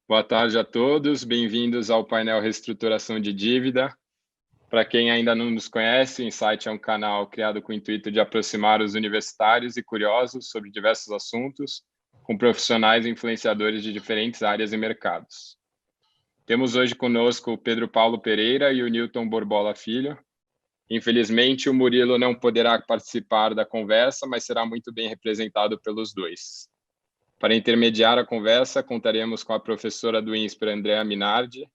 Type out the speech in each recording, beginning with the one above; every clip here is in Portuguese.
Boa tarde a todos, bem-vindos ao painel Reestruturação de Dívida. Para quem ainda não nos conhece, o Insight é um canal criado com o intuito de aproximar os universitários e curiosos sobre diversos assuntos, com profissionais e influenciadores de diferentes áreas e mercados. Temos hoje conosco o Pedro Paulo Pereira e o Newton Borbola Filho. Infelizmente, o Murilo não poderá participar da conversa, mas será muito bem representado pelos dois. Para intermediar a conversa, contaremos com a professora do INSPER, Andrea Minardi,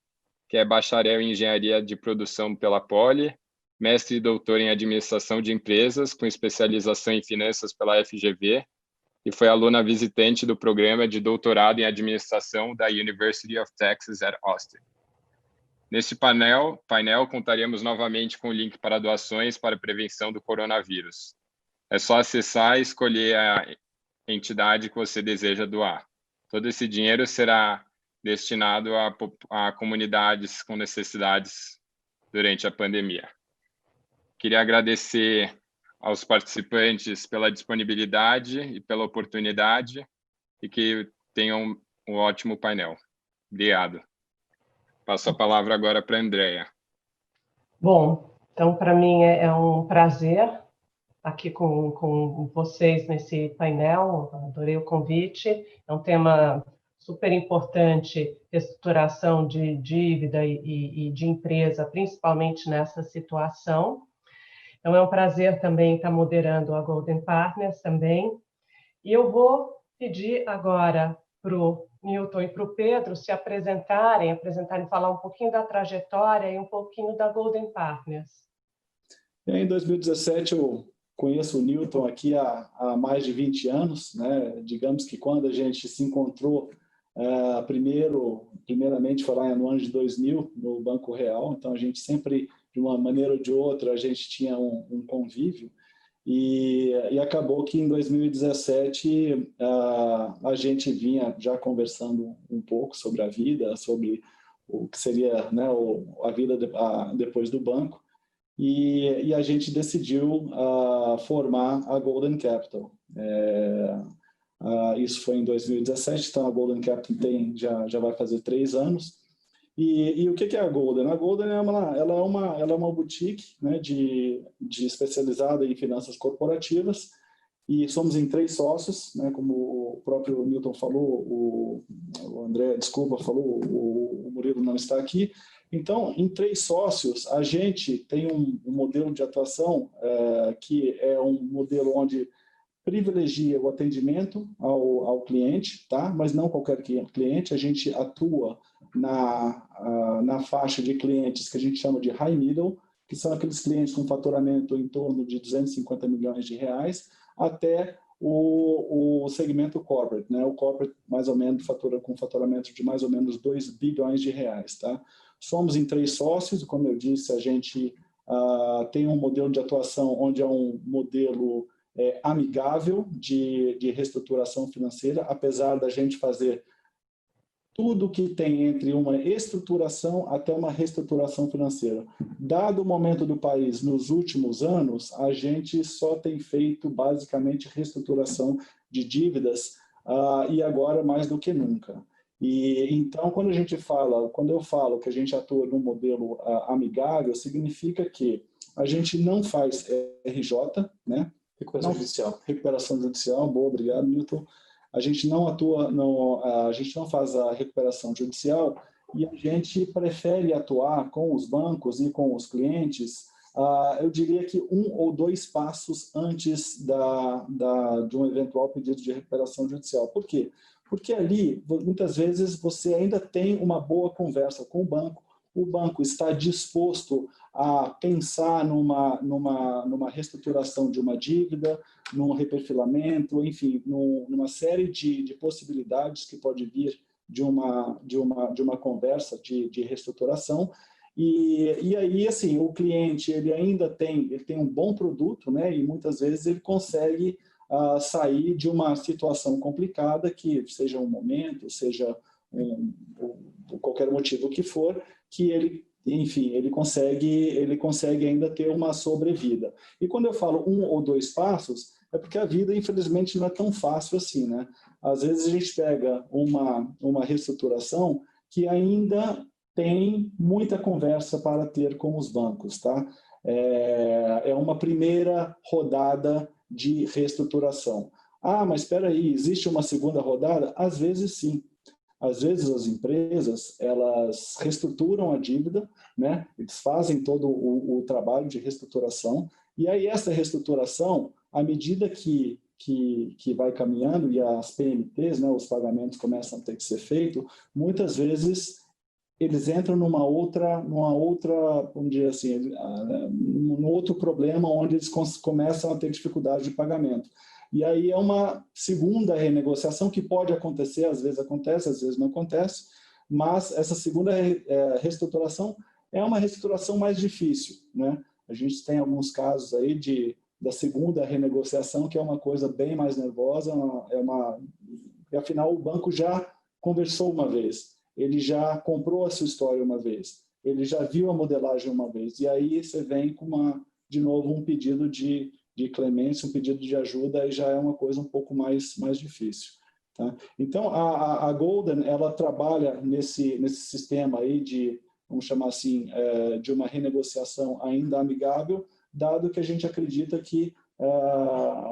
que é bacharel em Engenharia de Produção pela Poli, mestre e doutor em Administração de Empresas, com especialização em Finanças pela FGV, e foi aluna visitante do programa de doutorado em Administração da University of Texas at Austin. Neste painel contaremos novamente com o link para doações para a prevenção do coronavírus. É só acessar e escolher a entidade que você deseja doar. Todo esse dinheiro será destinado a comunidades com necessidades durante a pandemia. Queria agradecer aos participantes pela disponibilidade e pela oportunidade e que tenham um ótimo painel. Obrigado. Passo a palavra agora para a Andrea. Bom, então para mim é um prazer aqui com vocês nesse painel, adorei o convite, é um tema super importante, reestruturação de dívida e de empresa, principalmente nessa situação. Então é um prazer também estar moderando a Golden Partners também, e eu vou pedir agora para o Newton e para o Pedro se apresentarem, falar um pouquinho da trajetória e um pouquinho da Golden Partners. Em 2017, eu conheço o Newton aqui há mais de 20 anos, né? Digamos que quando a gente se encontrou, primeiramente foi lá no ano de 2000, no Banco Real, então a gente sempre, de uma maneira ou de outra, a gente tinha um convívio, e acabou que em 2017 a gente vinha já conversando um pouco sobre a vida, sobre o que seria, né, a vida depois do banco, e a gente decidiu formar a Golden Capital. Isso foi em 2017, então a Golden Capital já vai fazer 3 anos. E o que é a Golden? A Golden ela é uma boutique, né, especializada em finanças corporativas, e somos em 3 sócios, né, como o próprio Newton falou, o André, desculpa, falou, o Murilo não está aqui. Então, em 3 sócios, a gente tem um modelo de atuação que é um modelo onde privilegia o atendimento ao cliente, tá? Mas não qualquer cliente. A gente atua na faixa de clientes que a gente chama de high middle, que são aqueles clientes com faturamento em torno de 250 milhões de reais, até o segmento corporate, né? O corporate mais ou menos fatura com faturamento de mais ou menos 2 bilhões de reais, tá? Somos em 3 sócios, como eu disse, a gente tem um modelo de atuação onde é um modelo amigável de reestruturação financeira, apesar da gente fazer tudo que tem entre uma estruturação até uma reestruturação financeira. Dado o momento do país nos últimos anos, a gente só tem feito basicamente reestruturação de dívidas e agora mais do que nunca. E então, quando eu falo que a gente atua num modelo amigável, significa que a gente não faz RJ, né? Recuperação judicial, boa, obrigado, Newton. A gente não atua, a gente não faz a recuperação judicial, e a gente prefere atuar com os bancos e com os clientes, eu diria que 1 ou 2 passos antes de um eventual pedido de recuperação judicial. Por quê? Porque ali, muitas vezes, você ainda tem uma boa conversa com o banco está disposto a pensar numa reestruturação de uma dívida, num reperfilamento, enfim, numa série de possibilidades que pode vir de uma conversa de reestruturação. E aí, assim, o cliente ele tem um bom produto, né, e muitas vezes ele consegue sair de uma situação complicada, que seja um momento, seja qualquer motivo que for, que ele, enfim, ele consegue ainda ter uma sobrevida. E quando eu falo 1 ou 2 passos, é porque a vida, infelizmente, não é tão fácil assim, né? Às vezes a gente pega uma reestruturação que ainda tem muita conversa para ter com os bancos, tá? É uma primeira rodada de reestruturação. Ah, mas espera aí, existe uma segunda rodada? Às vezes sim. Às vezes as empresas, elas reestruturam a dívida, né? Eles fazem todo o trabalho de reestruturação, e aí essa reestruturação, à medida que vai caminhando e as PMTs, né, os pagamentos começam a ter que ser feitos, muitas vezes eles entram numa outra, vamos dizer assim, num outro problema onde eles começam a ter dificuldade de pagamento. E aí é uma segunda renegociação que pode acontecer, às vezes acontece, às vezes não acontece, mas essa segunda reestruturação é uma reestruturação mais difícil, né? A gente tem alguns casos aí da segunda renegociação, que é uma coisa bem mais nervosa, e afinal o banco já conversou uma vez, ele já comprou a sua história uma vez, ele já viu a modelagem uma vez, e aí você vem com de novo um pedido de clemência, um pedido de ajuda, aí já é uma coisa um pouco mais difícil. Tá? Então, a Golden, ela trabalha nesse sistema aí vamos chamar assim, de uma renegociação ainda amigável, dado que a gente acredita que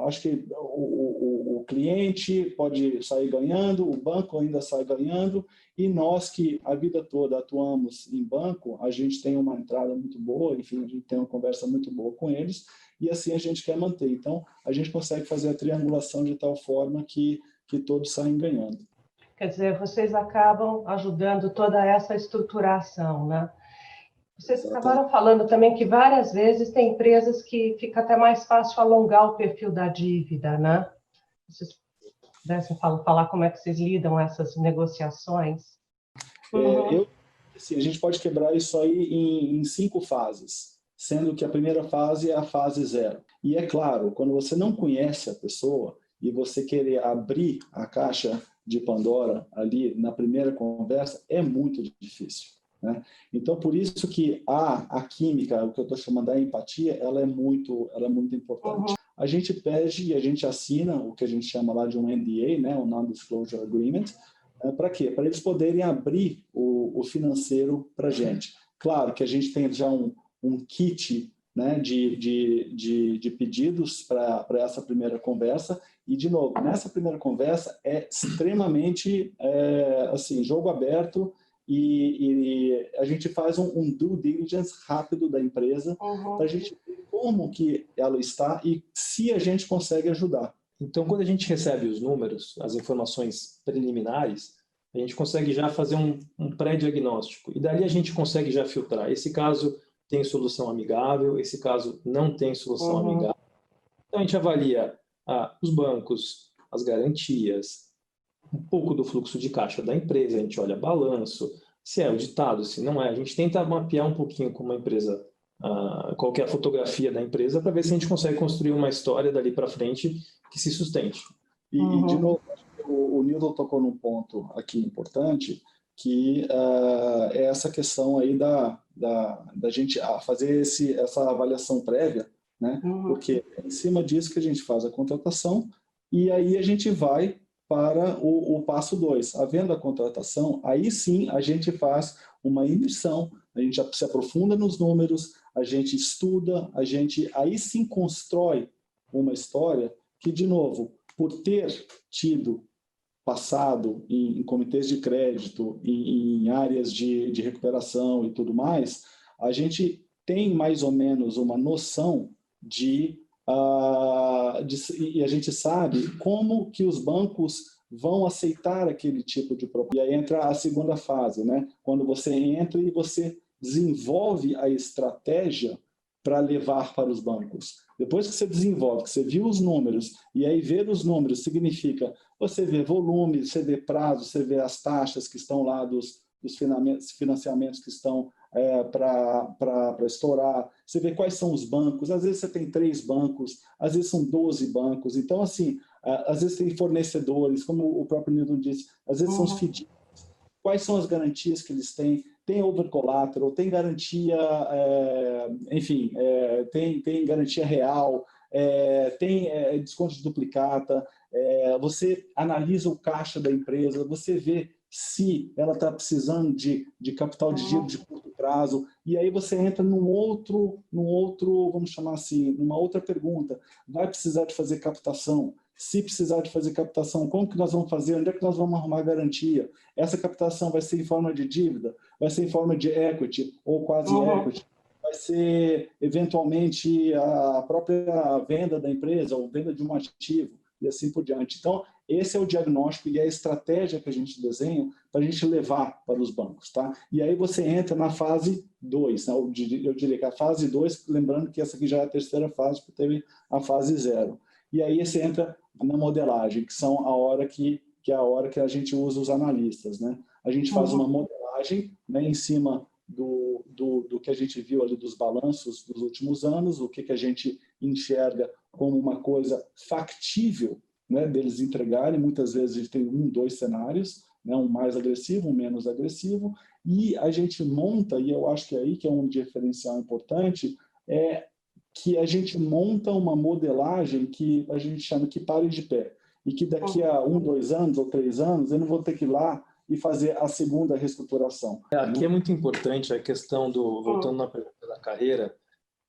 acho que o cliente pode sair ganhando, o banco ainda sai ganhando, e nós que a vida toda atuamos em banco, a gente tem uma entrada muito boa, enfim, a gente tem uma conversa muito boa com eles, e assim a gente quer manter. Então, a gente consegue fazer a triangulação de tal forma que todos saem ganhando. Quer dizer, vocês acabam ajudando toda essa estruturação, né? Vocês acabaram falando também que várias vezes tem empresas que fica até mais fácil alongar o perfil da dívida, né? Vocês pudessem falar como é que vocês lidam essas negociações? Assim, a gente pode quebrar isso aí em 5 fases, sendo que a primeira fase é a fase 0. E é claro, quando você não conhece a pessoa e você querer abrir a caixa de Pandora ali na primeira conversa, é muito difícil. Né? Então, por isso que a química, o que eu estou chamando da empatia, ela é muito importante. A gente pede e a gente assina o que a gente chama lá de um NDA, né? Um Non-Disclosure Agreement. Para quê? Para eles poderem abrir o financeiro para a gente. Claro que a gente tem já um kit, né, de pedidos para essa primeira conversa. E, de novo, nessa primeira conversa é extremamente assim, jogo aberto, e a gente faz um due diligence rápido da empresa para a gente ver como que ela está e se a gente consegue ajudar. Então, quando a gente recebe os números, as informações preliminares, a gente consegue já fazer um pré-diagnóstico. E dali a gente consegue já filtrar. Esse caso tem solução amigável, esse caso não tem solução amigável. Então, a gente avalia os bancos, as garantias, um pouco do fluxo de caixa da empresa, a gente olha balanço, se é auditado, se não é. A gente tenta mapear um pouquinho como a empresa, qual que é a fotografia da empresa, para ver se a gente consegue construir uma história dali para frente que se sustente. E, de novo, o Nilton tocou num ponto aqui importante, que é essa questão aí da gente fazer essa avaliação prévia, né? Porque é em cima disso que a gente faz a contratação, e aí a gente vai para o passo 2. Havendo a contratação, aí sim a gente faz uma imersão, a gente já se aprofunda nos números, a gente estuda, a gente aí sim constrói uma história que, de novo, por ter tido passado em comitês de crédito, em áreas de recuperação e tudo mais, a gente tem mais ou menos uma noção e a gente sabe como que os bancos vão aceitar aquele tipo de proposta. E aí entra a segunda fase, né? Quando você entra e você desenvolve a estratégia para levar para os bancos. Depois que você desenvolve, que você viu os números, e aí ver os números significa você vê volume, você vê prazo, você vê as taxas que estão lá dos financiamentos que estão para estourar, você vê quais são os bancos, às vezes você tem 3 bancos, às vezes são 12 bancos, então assim, às vezes tem fornecedores, como o próprio Nilton disse, às vezes são os FDICs, quais são as garantias que eles têm, tem over collateral, tem garantia, enfim, tem garantia real, tem desconto de duplicata, você analisa o caixa da empresa, você vê se ela está precisando de capital de giro de curto prazo, e aí você entra num outro, vamos chamar assim, numa outra pergunta. Vai precisar de fazer captação? Se precisar de fazer captação, como que nós vamos fazer? Onde é que nós vamos arrumar garantia? Essa captação vai ser em forma de dívida? Vai ser em forma de equity ou quase equity? Vai ser, eventualmente, a própria venda da empresa ou venda de um ativo e assim por diante. Então, esse é o diagnóstico e a estratégia que a gente desenha para a gente levar para os bancos. Tá? E aí você entra na fase 2, né? Eu diria que a fase 2, lembrando que essa aqui já é a terceira fase, porque teve a fase 0. E aí você entra na modelagem, que são a hora que é a hora que a gente usa os analistas. Né? A gente faz uma modelagem, né, em cima do que a gente viu ali dos balanços dos últimos anos, o que a gente enxerga como uma coisa factível, né, deles entregarem. Muitas vezes a gente tem 1, 2 cenários, né, um mais agressivo, um menos agressivo, e a gente monta, e eu acho que é aí que é um diferencial importante, que a gente monta uma modelagem que a gente chama que pare de pé, e que daqui a 1, 2 anos ou 3 anos eu não vou ter que ir lá e fazer a segunda reestruturação. Aqui é muito importante a questão voltando na pergunta da carreira,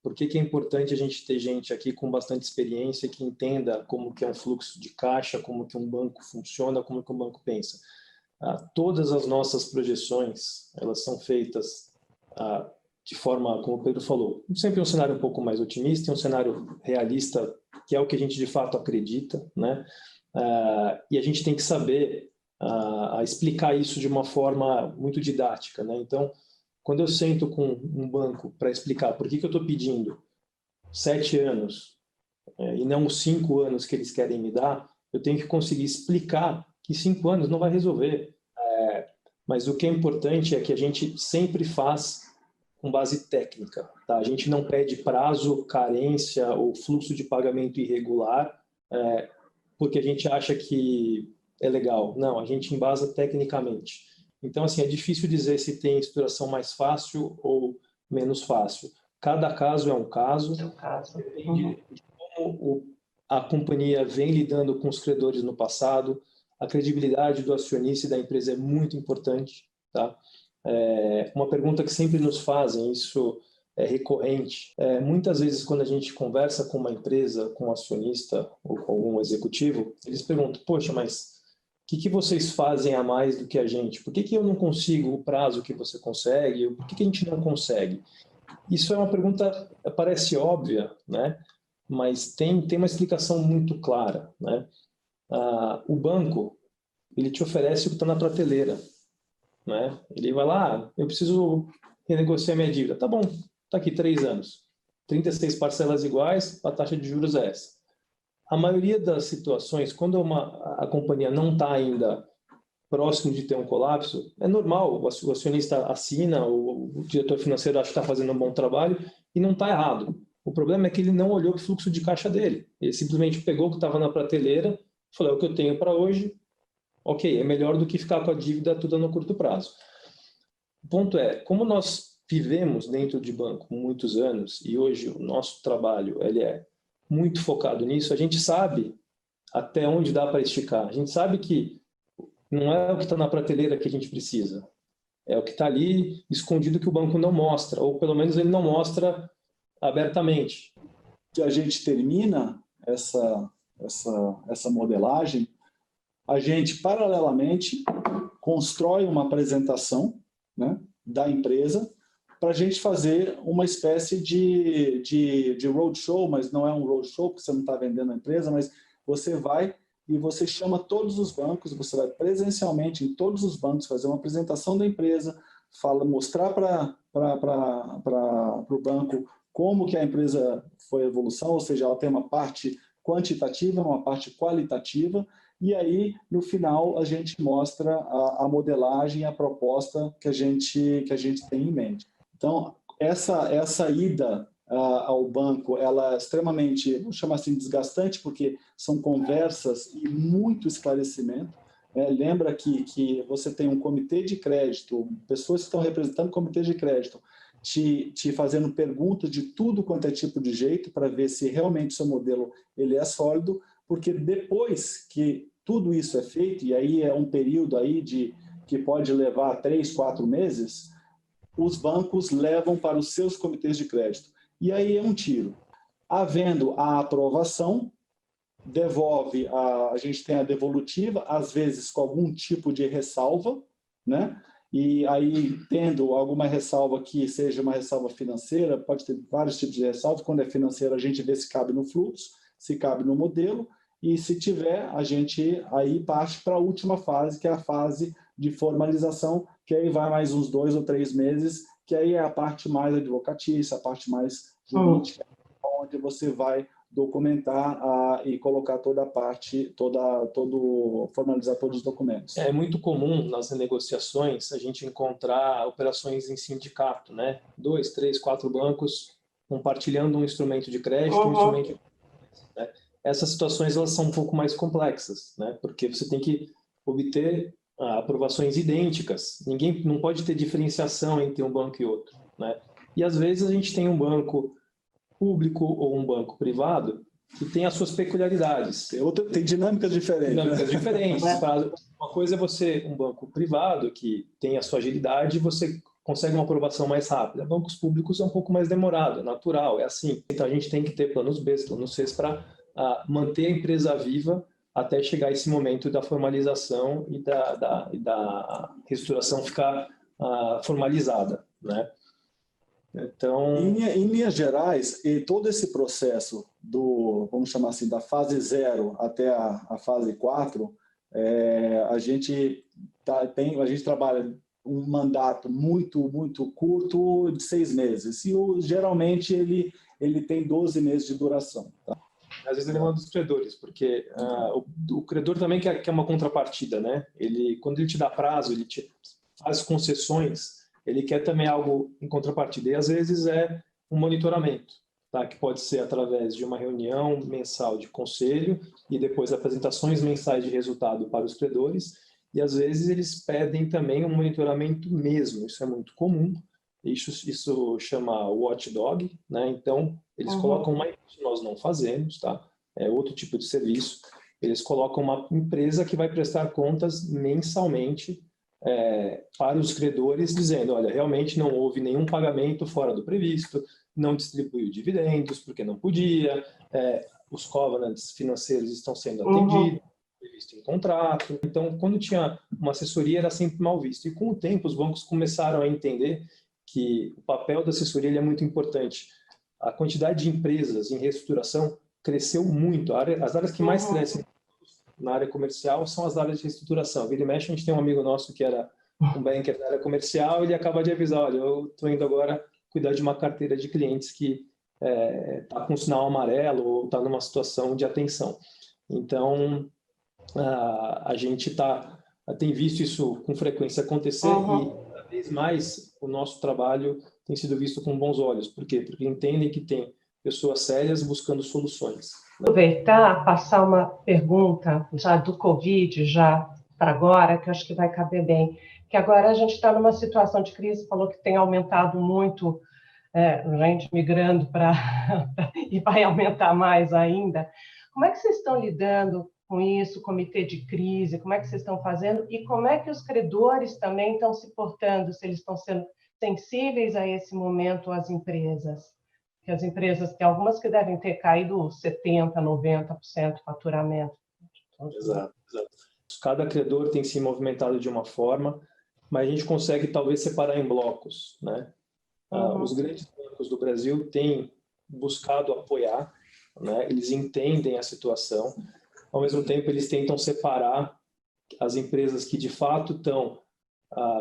por que é importante a gente ter gente aqui com bastante experiência que entenda como que é um fluxo de caixa, como que um banco funciona, como que um banco pensa. Todas as nossas projeções, elas são feitas de forma, como o Pedro falou, sempre um cenário um pouco mais otimista e um cenário realista, que é o que a gente de fato acredita, né? E a gente tem que saber explicar isso de uma forma muito didática, né? Então, quando eu sento com um banco para explicar por que eu estou pedindo 7 anos e não os 5 anos que eles querem me dar, eu tenho que conseguir explicar que 5 anos não vai resolver. Mas o que é importante é que a gente sempre faz com base técnica. Tá? A gente não pede prazo, carência ou fluxo de pagamento irregular porque a gente acha que é legal. Não, a gente embasa tecnicamente. Então, assim, é difícil dizer se tem estruturação mais fácil ou menos fácil. Cada caso é um caso. Depende de como a companhia vem lidando com os credores no passado. A credibilidade do acionista e da empresa é muito importante. Tá? Uma pergunta que sempre nos fazem, isso é recorrente. Muitas vezes, quando a gente conversa com uma empresa, com um acionista ou com algum executivo, eles perguntam, poxa, mas o que vocês fazem a mais do que a gente? Por que eu não consigo o prazo que você consegue? Por que a gente não consegue? Isso é uma pergunta, parece óbvia, né? Mas tem uma explicação muito clara, né? O banco, ele te oferece o que está na prateleira, né? Ele vai lá, eu preciso renegociar minha dívida. Tá bom, tá aqui 3 anos. 36 parcelas iguais, a taxa de juros é essa. A maioria das situações, quando a companhia não está ainda próximo de ter um colapso, é normal, o acionista assina, o diretor financeiro acha que está fazendo um bom trabalho e não está errado. O problema é que ele não olhou para o fluxo de caixa dele. Ele simplesmente pegou o que estava na prateleira, falou, é o que eu tenho para hoje, ok, é melhor do que ficar com a dívida toda no curto prazo. O ponto é, como nós vivemos dentro de banco muitos anos e hoje o nosso trabalho ele é muito focado nisso, a gente sabe até onde dá para esticar. A gente sabe que não é o que está na prateleira que a gente precisa. É o que está ali escondido que o banco não mostra, ou pelo menos ele não mostra abertamente. Que a gente termina essa modelagem, a gente, paralelamente, constrói uma apresentação, né, da empresa para a gente fazer uma espécie de roadshow, mas não é um roadshow porque você não está vendendo a empresa, mas você vai e você chama todos os bancos, você vai presencialmente em todos os bancos fazer uma apresentação da empresa, mostrar para o banco como que a empresa foi a evolução, ou seja, ela tem uma parte quantitativa, uma parte qualitativa, e aí, no final, a gente mostra a modelagem, a proposta que a gente tem em mente. Então, essa ida ao banco, ela é extremamente, vamos chamar assim, desgastante, porque são conversas e muito esclarecimento. Lembra que você tem um comitê de crédito, pessoas que estão representando o comitê de crédito, te fazendo perguntas de tudo quanto é tipo de jeito para ver se realmente o seu modelo ele é sólido, porque depois que tudo isso é feito, e aí é um período aí que pode levar 3, 4 meses, os bancos levam para os seus comitês de crédito. E aí é um tiro. Havendo a aprovação, devolve, a gente tem a devolutiva, às vezes com algum tipo de ressalva, né? E aí, tendo alguma ressalva que seja uma ressalva financeira, pode ter vários tipos de ressalva. Quando é financeira, a gente vê se cabe no fluxo, se cabe no modelo, e se tiver, a gente aí parte para a última fase, que é a fase de formalização, que aí vai mais uns 2 ou 3 meses, que aí é a parte mais advocatícia, a parte mais jurídica, onde você vai documentar e colocar toda a parte, formalizar todos os documentos. É muito comum nas renegociações a gente encontrar operações em sindicato, né? 2, 3, 4 bancos compartilhando um instrumento de crédito, um instrumento de... né? Essas situações elas são um pouco mais complexas, né? Porque você tem que obter aprovações idênticas. Ninguém não pode ter diferenciação entre um banco e outro, né? E às vezes a gente tem um banco público ou um banco privado que tem as suas peculiaridades. Tem dinâmicas diferentes. Dinâmicas diferentes. Uma coisa é você, um banco privado que tem a sua agilidade, você consegue uma aprovação mais rápida. Bancos públicos é um pouco mais demorado, é natural, é assim. Então a gente tem que ter planos B, planos C para manter a empresa viva até chegar esse momento da formalização e da reestruturação ficar formalizada, né? Então, em linhas gerais, e todo esse processo vamos chamar assim, da fase 0 até a fase 4, a gente trabalha um mandato muito, muito curto de 6 meses. E geralmente ele tem 12 meses de duração. Tá? Às vezes ele manda os credores, porque o credor também quer uma contrapartida, né? Quando ele te dá prazo, ele te faz concessões, ele quer também algo em contrapartida. E às vezes é um monitoramento, tá? Que pode ser através de uma reunião mensal de conselho e depois apresentações mensais de resultado para os credores. E às vezes eles pedem também um monitoramento mesmo. Isso é muito comum. Isso chama watchdog, né? Então eles colocam isso nós não fazemos, tá? É outro tipo de serviço. Eles colocam uma empresa que vai prestar contas mensalmente para os credores, dizendo, olha, realmente não houve nenhum pagamento fora do previsto, não distribuiu dividendos porque não podia, os covenants financeiros estão sendo atendidos, previsto em contrato. Então, quando tinha uma assessoria, era sempre mal visto. E com o tempo, os bancos começaram a entender que o papel da assessoria ele é muito importante. A quantidade de empresas em reestruturação cresceu muito. As áreas que mais crescem na área comercial são as áreas de reestruturação. Vira e mexe, a gente tem um amigo nosso que era um banker da área comercial e ele acaba de avisar, olha, eu estou indo agora cuidar de uma carteira de clientes que está com um sinal amarelo ou está numa situação de atenção. Então, a gente tem visto isso com frequência acontecer e cada vez mais o nosso trabalho tem sido visto com bons olhos. Por quê? Porque entendem que tem pessoas sérias buscando soluções. Aproveitar, passar uma pergunta já do Covid, já para agora, que eu acho que vai caber bem. Que agora a gente está numa situação de crise, falou que tem aumentado muito, gente migrando e vai aumentar mais ainda. Como é que vocês estão lidando com isso, comitê de crise, como é que vocês estão fazendo e como é que os credores também estão se portando, se eles estão sendo sensíveis a esse momento, as empresas? Que as empresas, tem algumas que devem ter caído 70%, 90% do faturamento. Exato. Cada credor tem se movimentado de uma forma, mas a gente consegue talvez separar em blocos, né? Os grandes bancos do Brasil têm buscado apoiar, né? Eles entendem a situação, ao mesmo tempo eles tentam separar as empresas que de fato estão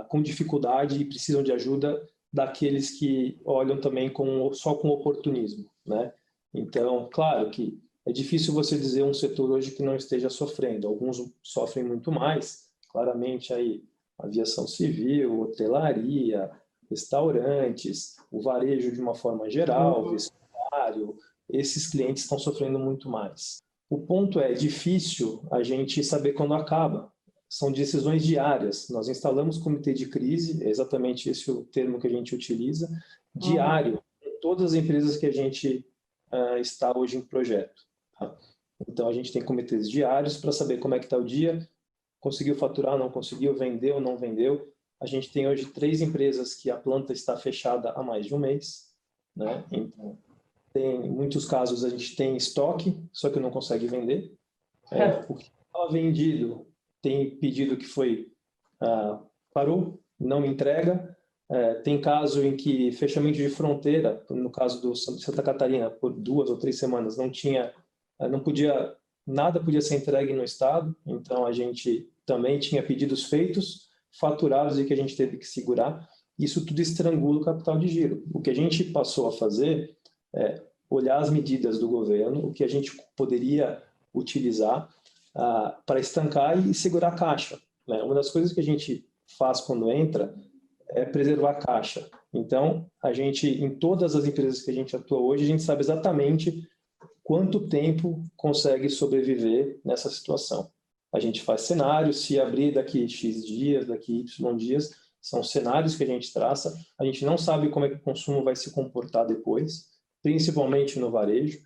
com dificuldade e precisam de ajuda daqueles que olham também só com oportunismo, né? Então, claro que é difícil você dizer um setor hoje que não esteja sofrendo. Alguns sofrem muito mais, claramente aí aviação civil, hotelaria, restaurantes, o varejo de uma forma geral, vestuário, esses clientes estão sofrendo muito mais. O ponto é difícil a gente saber quando acaba. São decisões diárias. Nós instalamos comitê de crise, é exatamente esse o termo que a gente utiliza, diário em todas as empresas que a gente está hoje em projeto. Tá? Então, a gente tem comitês diários para saber como é que está o dia, conseguiu faturar, não conseguiu, vendeu, não vendeu. A gente tem hoje 3 empresas que a planta está fechada há mais de um mês, né? Então, em muitos casos a gente tem estoque, só que não consegue vender. O que estava vendido tem pedido que parou, não me entrega. Tem caso em que fechamento de fronteira, no caso do Santa Catarina, por 2 ou 3 semanas, nada podia ser entregue no estado, então a gente também tinha pedidos feitos, faturados e que a gente teve que segurar. Isso tudo estrangula o capital de giro. O que a gente passou a fazer é olhar as medidas do governo, o que a gente poderia utilizar para estancar e segurar a caixa. Né? Uma das coisas que a gente faz quando entra é preservar a caixa. Então, a gente, em todas as empresas que a gente atua hoje, a gente sabe exatamente quanto tempo consegue sobreviver nessa situação. A gente faz cenários, se abrir daqui X dias, daqui Y dias, são cenários que a gente traça. A gente não sabe como é que o consumo vai se comportar depois, principalmente no varejo.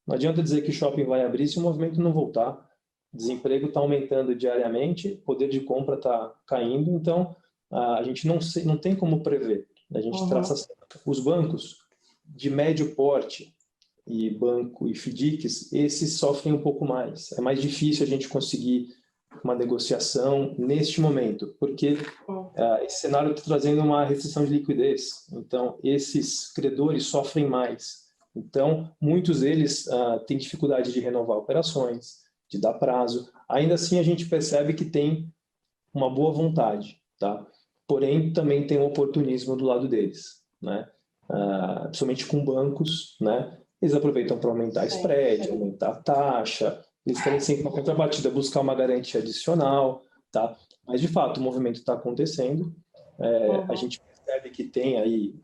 Não adianta dizer que o shopping vai abrir se o movimento não voltar. Desemprego está aumentando diariamente, poder de compra está caindo, então a gente não tem como prever. A gente traça os bancos de médio porte e banco e FDICs, esses sofrem um pouco mais. É mais difícil a gente conseguir uma negociação neste momento, porque esse cenário está trazendo uma restrição de liquidez. Então, esses credores sofrem mais. Então, muitos deles têm dificuldade de renovar operações, de dar prazo. Ainda assim, a gente percebe que tem uma boa vontade, tá? Porém, também tem um oportunismo do lado deles, né? Principalmente com bancos, né? Eles aproveitam para aumentar spread, aumentar a taxa, eles querem sempre uma contrapartida, buscar uma garantia adicional, tá? Mas, de fato, o movimento está acontecendo. A gente percebe que tem aí,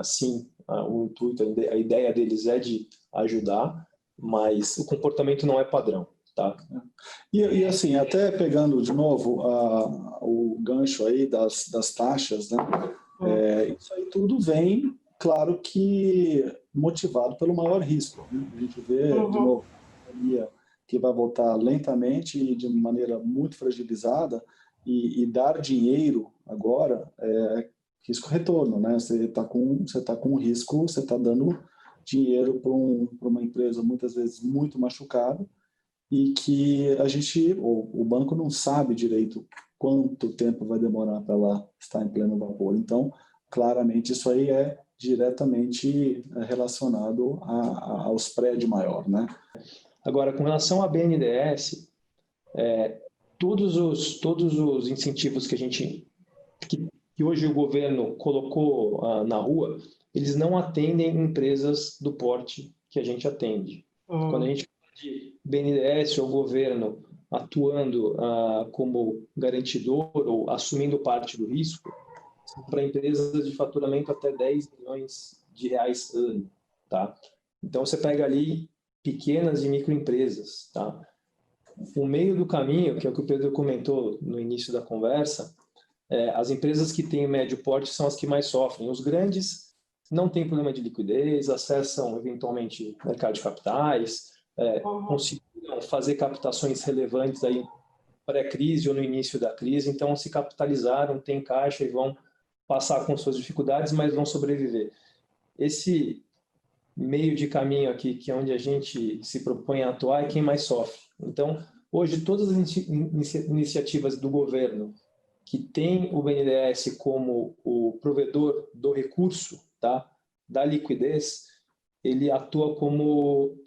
sim, o intuito, a ideia deles é de ajudar, mas o comportamento não é padrão. Tá. E assim, até pegando de novo o gancho aí das taxas, né? Isso aí tudo vem, claro que motivado pelo maior risco. Né? A gente vê, de novo, a economia que vai voltar lentamente e de maneira muito fragilizada, e dar dinheiro agora é risco-retorno, né? Você tá com risco, você está dando dinheiro para uma empresa muitas vezes muito machucada, e que o banco não sabe direito quanto tempo vai demorar para ela estar em pleno vapor. Então, claramente, isso aí é diretamente relacionado ao spread maior, né? Agora, com relação à BNDES, todos os incentivos que hoje o governo colocou na rua, eles não atendem empresas do porte que a gente atende. Quando a gente de BNDES ou governo atuando como garantidor ou assumindo parte do risco, para empresas de faturamento até 10 milhões de reais ano, tá? Então, você pega ali pequenas e microempresas, tá? O meio do caminho, que é o que o Pedro comentou no início da conversa, as empresas que têm médio porte são as que mais sofrem. Os grandes não têm problema de liquidez, acessam eventualmente mercado de capitais, conseguiram fazer captações relevantes aí pré-crise ou no início da crise, então se capitalizaram, têm caixa e vão passar com suas dificuldades, mas vão sobreviver. Esse meio de caminho aqui, que é onde a gente se propõe a atuar, é quem mais sofre. Então, hoje, todas as iniciativas do governo que tem o BNDES como o provedor do recurso, tá, da liquidez, ele atua como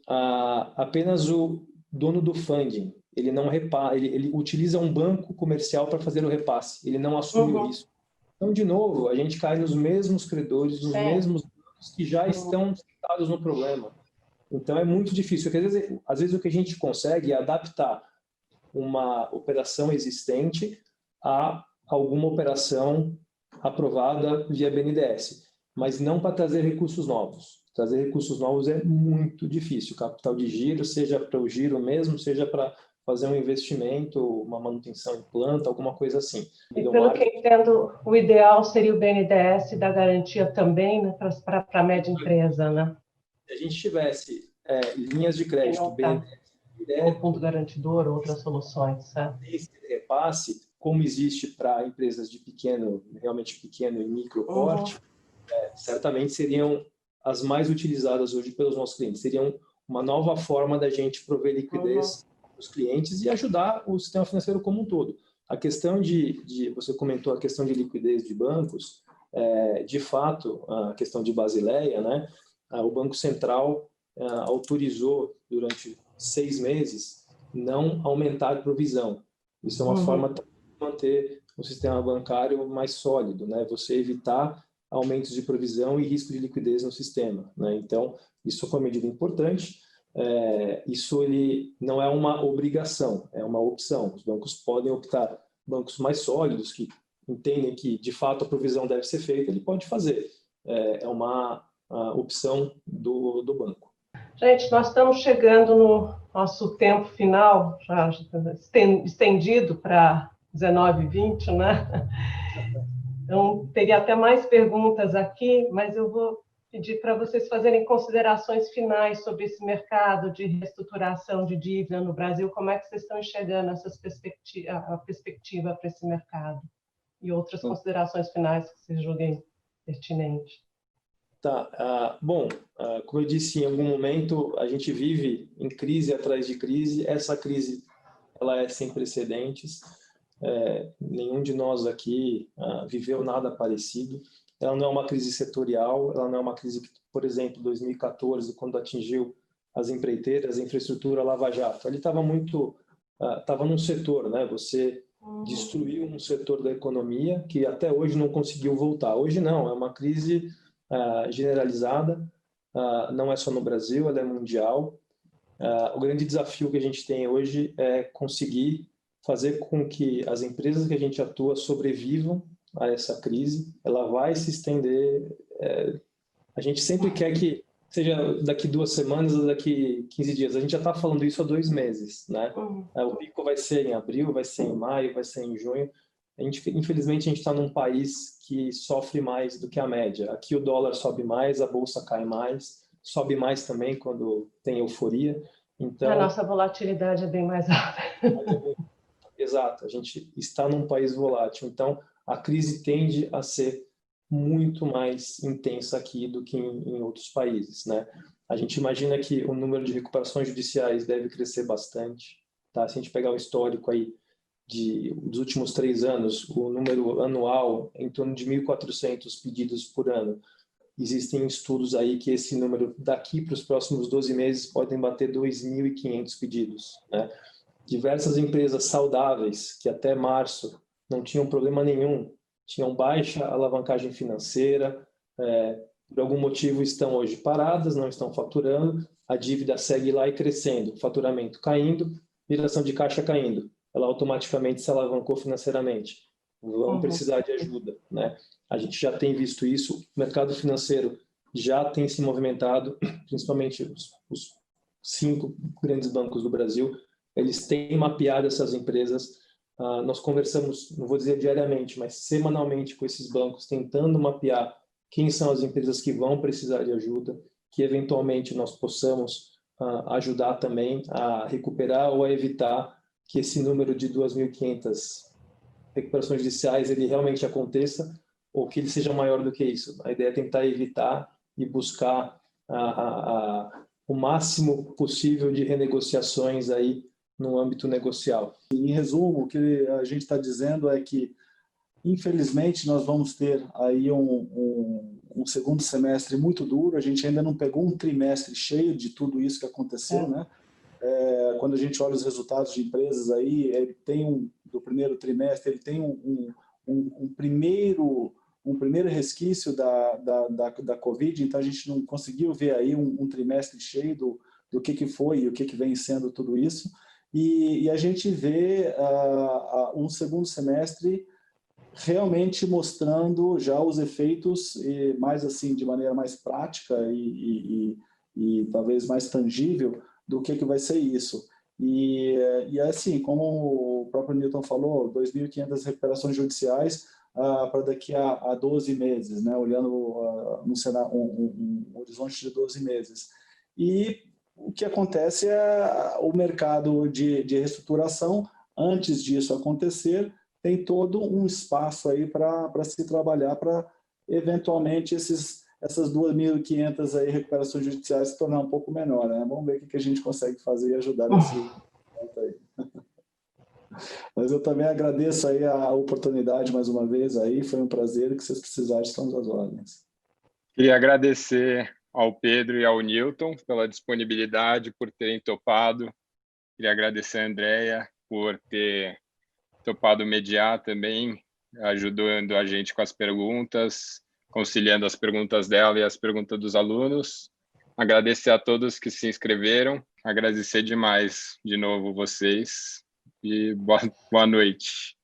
apenas o dono do funding. Ele não ele utiliza um banco comercial para fazer o repasse. Ele não assume o risco. Então, de novo, a gente cai nos mesmos credores, nos mesmos bancos que já estão sentados no problema. Então, é muito difícil. Porque, às vezes o que a gente consegue é adaptar uma operação existente a alguma operação aprovada via BNDES, mas não para trazer recursos novos. Trazer recursos novos é muito difícil. Capital de giro, seja para o giro mesmo, seja para fazer um investimento, uma manutenção em planta, alguma coisa assim. E pelo que eu entendo, o ideal seria o BNDES dar garantia também, né, para a média empresa, né? Se a gente tivesse linhas de crédito, BNDES, ou fundo garantidor, outras soluções, certo? Esse repasse, como existe para empresas de realmente pequeno e micro porte, certamente seriam as mais utilizadas hoje pelos nossos clientes. Seriam uma nova forma da gente prover liquidez para os clientes e ajudar o sistema financeiro como um todo. A questão você comentou a questão de liquidez de bancos, de fato, a questão de Basileia, né? O Banco Central autorizou durante 6 meses não aumentar a provisão. Isso é uma forma de manter o sistema bancário mais sólido, né? Você evitar aumentos de provisão e risco de liquidez no sistema, né? Então, isso foi uma medida importante. Isso não é uma obrigação, é uma opção. Os bancos podem optar, bancos mais sólidos, que entendem que, de fato, a provisão deve ser feita, ele pode fazer. É uma opção do banco. Gente, nós estamos chegando no nosso tempo final, já estendido para 19h20, né? Então, teria até mais perguntas aqui, mas eu vou pedir para vocês fazerem considerações finais sobre esse mercado de reestruturação de dívida no Brasil. Como é que vocês estão enxergando a perspectiva para esse mercado? E outras considerações finais que vocês julguem pertinentes. Tá. Bom, como eu disse, em algum momento a gente vive em crise atrás de crise. Essa crise ela é sem precedentes. Nenhum de nós aqui viveu nada parecido. Ela não é uma crise setorial, ela não é uma crise que, por exemplo, 2014, quando atingiu as empreiteiras, a infraestrutura Lava Jato. Ele estava num setor, né? Você destruiu um setor da economia que até hoje não conseguiu voltar. Hoje não, é uma crise generalizada, não é só no Brasil, ela é mundial. O grande desafio que a gente tem hoje é conseguir fazer com que as empresas que a gente atua sobrevivam a essa crise. Ela vai se estender. A gente sempre quer que seja daqui 2 semanas ou daqui 15 dias. A gente já está falando isso há 2 meses, né? O pico vai ser em abril, vai ser em maio, vai ser em junho. Infelizmente, a gente está num país que sofre mais do que a média. Aqui o dólar sobe mais, a bolsa cai mais, sobe mais também quando tem euforia. Então, a nossa volatilidade é bem mais alta. Exato, a gente está num país volátil. Então, a crise tende a ser muito mais intensa aqui do que em outros países, né? A gente imagina que o número de recuperações judiciais deve crescer bastante, tá? Se a gente pegar o histórico aí dos últimos 3 anos, o número anual é em torno de 1.400 pedidos por ano. Existem estudos aí que esse número daqui para os próximos 12 meses podem bater 2.500 pedidos, né? Diversas empresas saudáveis que até março não tinham problema nenhum, tinham baixa alavancagem financeira, por algum motivo estão hoje paradas, não estão faturando, a dívida segue lá e crescendo, faturamento caindo, geração de caixa caindo. Ela automaticamente se alavancou financeiramente. Vão precisar de ajuda, né? A gente já tem visto isso, o mercado financeiro já tem se movimentado, principalmente os 5 grandes bancos do Brasil, eles têm mapeado essas empresas. Nós conversamos, não vou dizer diariamente, mas semanalmente com esses bancos, tentando mapear quem são as empresas que vão precisar de ajuda, que eventualmente nós possamos ajudar também a recuperar ou a evitar que esse número de 2.500 recuperações judiciais ele realmente aconteça ou que ele seja maior do que isso. A ideia é tentar evitar e buscar o máximo possível de renegociações aí no âmbito negocial. Em resumo, o que a gente está dizendo é que, infelizmente, nós vamos ter aí um segundo semestre muito duro. A gente ainda não pegou um trimestre cheio de tudo isso que aconteceu, né? Quando a gente olha os resultados de empresas aí, ele tem do primeiro trimestre, ele tem um primeiro resquício da Covid, então a gente não conseguiu ver aí um trimestre cheio do que foi e o que vem sendo tudo isso. E a gente vê um segundo semestre realmente mostrando já os efeitos, mais assim, de maneira mais prática e talvez mais tangível do que vai ser isso. E assim, como o próprio Newton falou, 2.500 recuperações judiciais para daqui a 12 meses, né? Olhando um horizonte de 12 meses. E o que acontece é o mercado de reestruturação, antes disso acontecer, tem todo um espaço aí para se trabalhar para, eventualmente, essas 2.500 aí recuperações judiciais se tornar um pouco menor, né? Vamos ver o que a gente consegue fazer e ajudar nesse ponto aí. Mas eu também agradeço aí a oportunidade mais uma vez aí, foi um prazer, que vocês precisarem, estamos às ordens. Queria agradecer ao Pedro e ao Newton pela disponibilidade, por terem topado. Queria agradecer a Andrea por ter topado mediar também, ajudando a gente com as perguntas, conciliando as perguntas dela e as perguntas dos alunos. Agradecer a todos que se inscreveram, agradecer demais de novo vocês e boa noite.